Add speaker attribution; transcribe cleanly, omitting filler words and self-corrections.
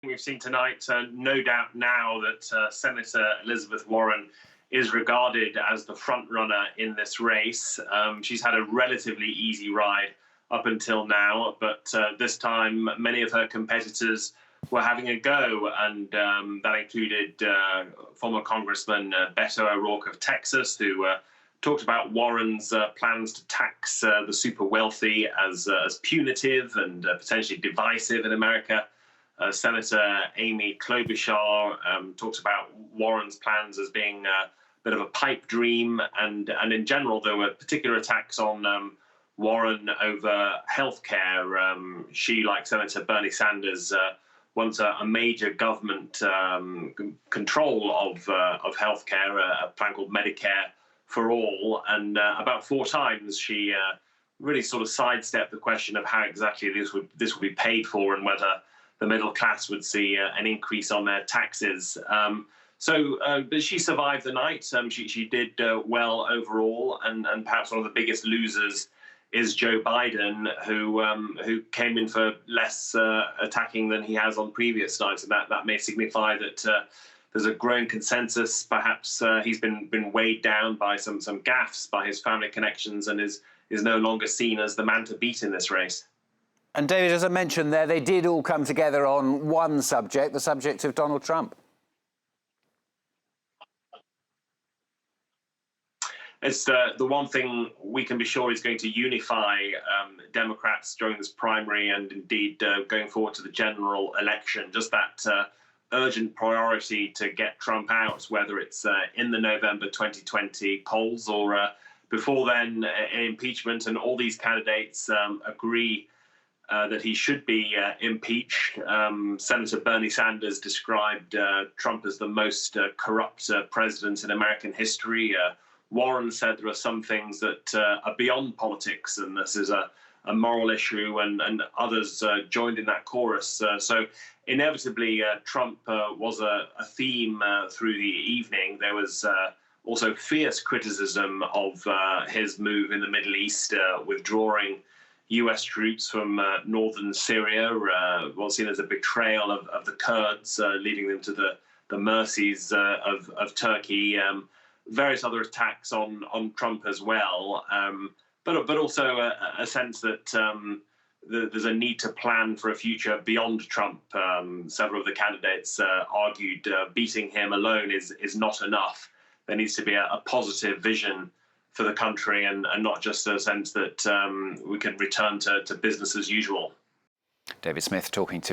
Speaker 1: we've seen tonight, no doubt now that Senator Elizabeth Warren is regarded as the front runner in this race. She's had a relatively easy ride up until now, but this time many of her competitors were having a go, and that included former Congressman Beto O'Rourke of Texas, who talked about Warren's plans to tax the super wealthy as punitive and potentially divisive in America. Senator Amy Klobuchar talks about Warren's plans as being a bit of a pipe dream, and in general there were particular attacks on Warren over healthcare. She, like Senator Bernie Sanders, wants a major government control of healthcare, a plan called Medicare for All, and about 4 times she really sort of sidestepped the question of how exactly this would be paid for and whether the middle class would see an increase on their taxes. But she survived the night. She did well overall, and perhaps one of the biggest losers is Joe Biden, who came in for less attacking than he has on previous nights, and that may signify that there's a growing consensus. Perhaps he's been weighed down by some gaffes by his family connections and is no longer seen as the man to beat in this race.
Speaker 2: And David, as I mentioned there, they did all come together on one subject, the subject of Donald Trump.
Speaker 1: It's the one thing we can be sure is going to unify Democrats during this primary and indeed going forward to the general election. Just that urgent priority to get Trump out, whether it's in the November 2020 polls or before then in impeachment. And all these candidates agree that he should be impeached. Senator Bernie Sanders described Trump as the most corrupt president in American history. Warren said there are some things that are beyond politics, and this is a moral issue, and others joined in that chorus. So inevitably, Trump was a theme through the evening. There was also fierce criticism of his move in the Middle East, withdrawing US troops from northern Syria, was seen as a betrayal of the Kurds, leaving them to the mercies of Turkey. Various other attacks on Trump as well, but also a sense that there's a need to plan for a future beyond Trump. Several of the candidates argued beating him alone is not enough. There needs to be a positive vision for the country, and not just a sense that we can return to business as usual.
Speaker 2: David Smith talking to